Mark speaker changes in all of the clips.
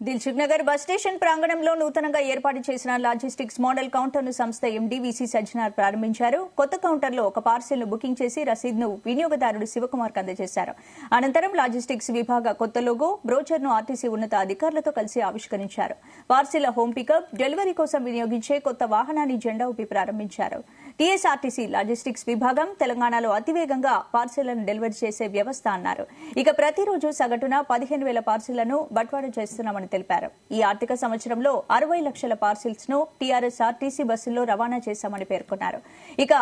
Speaker 1: Dilsukh Nagar bus station ప్రాంగణంలో నూతనంగా ఏర్పాటు చేసిన లాజిస్టిక్స్ మోడల్ కౌంటర్ను సంస్థ ఎండీ వీసీ సజ్జనార్ ప్రారంభించారు. కొత్త కౌంటర్లో ఒక పార్సిల్ ను బుకింగ్ చేసి రసీదును వినియోగదారుడు శివకుమార్ కు అందజేశారు. అనంతరం లాజిస్టిక్స్ విభాగ కొత్త లోగో, బ్రోచర్ను ఆర్టీసీ ఉన్నత అధికారులతో కలిసి ఆవిష్కరించారు. పార్సిల్ హోమ్ పికప్, డెలివరీ కోసం వినియోగించే కొత్త వాహనాన్ని జెండా ఊపి ప్రారంభించారు. టీఎస్ఆర్టీసీ లాజిస్టిక్స్ విభాగం తెలంగాణలో అతివేగంగా పార్సిళ్లను డెలివరీ చేసే వ్యవస్థ అన్నారు. ఇక ప్రతిరోజు సగటున 15,000 పార్సిళ్లను బట్వాడ చేస్తున్నామని తెలిపారు. ఈ ఆర్థిక సంవత్సరంలో 60 లక్షల పార్సిల్స్ ను టీఆర్ఎస్ఆర్టీసీ బస్సుల్లో రవాణా చేశామని పేర్కొన్నారు. ఇక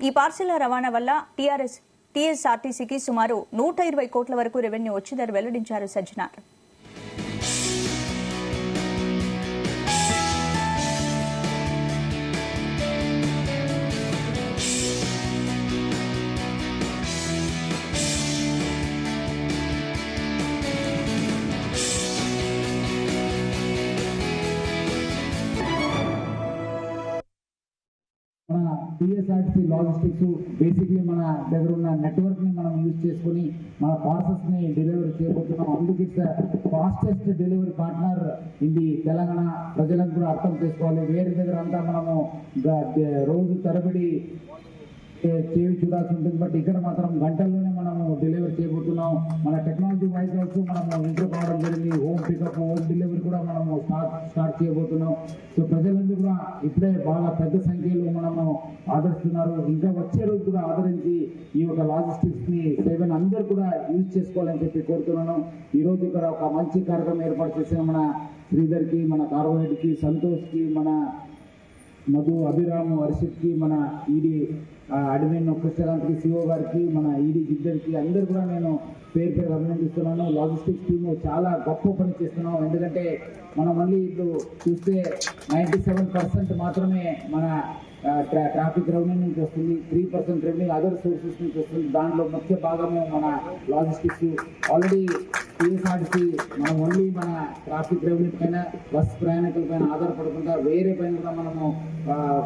Speaker 1: ఈ పార్సిళ్ల రవాణా వల్ల టీఎస్ఆర్టీసీకి సుమారు 120 కోట్ల వరకు రెవెన్యూ వచ్చిందని వెల్లడించారు సజ్జనార్.
Speaker 2: మన టీఎస్ఆర్టీసీ లాజిస్టిక్స్ బేసిక్లీ మన దగ్గర ఉన్న నెట్వర్క్ ని మనం యూజ్ చేసుకుని మన పార్సల్స్ ని డెలివరీ చేయబోతున్నాం. అందుకు ఇట్స్ ఫాస్టెస్ట్ డెలివరీ పార్ట్నర్ ఇది. తెలంగాణ ప్రజలకు కూడా అర్థం చేసుకోవాలి. వేరే దగ్గర అంతా మనము రోజు తరబడి చేవి చూడాల్సి ఉంటుంది, బట్ ఇక్కడ మాత్రం గంటల్లోనే మనము డెలివరీ చేయబోతున్నాం. మన టెక్నాలజీ వైజ్ ఆల్సో మనము ఇంప్రూవ్ కావడం జరిగింది. హోమ్ పికప్, హోమ్ డెలివరీ కూడా మనము స్టార్ట్ చేయబోతున్నాం. సో ప్రజలందరూ కూడా ఇప్పుడే బాగా పెద్ద సంఖ్యలో మనము ఆదరిస్తున్నారు. ఇంకా వచ్చే రోజు కూడా ఆదరించి ఈ యొక్క లాజిస్టిక్స్ ని సేవను అందరూ కూడా యూజ్ చేసుకోవాలని చెప్పి కోరుతున్నాను. ఈ రోజు ఇక్కడ ఒక మంచి కార్యక్రమం ఏర్పాటు చేసిన మన శ్రీధర్ కి, మన కార్బోహైడ్ కి, సంతోష్ కి, మన మధు, అభిరామ్, హర్షిత్ కి, మన ఈడీ అడ్మిన్ కృష్ణకాంత్ కి, సిఓ గారికి, మన ఈడీ జిద్దర్కి అందరూ కూడా నేను పేరు పేరు అభినందిస్తున్నాను. లాజిస్టిక్స్ టీమ్ చాలా గొప్ప పని చేస్తున్నాం. ఎందుకంటే మనం మళ్ళీ ఇప్పుడు చూస్తే 97% మాత్రమే మన ట్రాఫిక్ రెవెన్యూ నుంచి వస్తుంది, 3% రెవెన్యూ అదర్ సోర్సెస్ నుంచి వస్తుంది. దాంట్లో ముఖ్య భాగము మన లాజిస్టిక్స్. ఆల్రెడీ టీఎస్ఆర్టీసీ మనం ఓన్లీ మన ట్రాఫిక్ రెవెన్యూ పైన, బస్ ప్రయాణికుల పైన ఆధారపడకుండా వేరే పైన కూడా మనము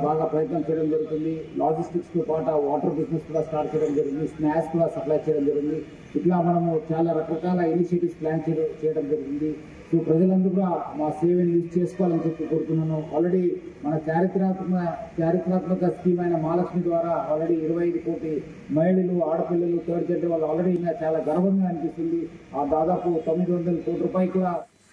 Speaker 2: బాగా ప్రయత్నం చేయడం జరుగుతుంది. లాజిస్టిక్స్ తో పాటు వాటర్ బిజినెస్ కూడా స్టార్ట్ చేయడం జరిగింది, స్నాక్స్ కూడా సప్లై చేయడం జరిగింది. ఇట్లా మనము చాలా రకరకాల ఇనిషియేటివ్స్ ప్లాన్ చేయడం జరిగింది. సో ప్రజలందరూ కూడా మా సేవను యూజ్ చేసుకోవాలని చెప్పి కోరుతున్నాను. ఆల్రెడీ మన చారిత్రాత్మక స్కీమ్ అయిన మహాలక్ష్మి ద్వారా ఆల్రెడీ 25 కోటి మహిళలు, ఆడపిల్లలు, థర్డ్ జెండర్ వాళ్ళు ఆల్రెడీ చాలా గర్వంగా అనిపిస్తుంది. ఆ దాదాపు 900 కోట్ల రూపాయలు కూడా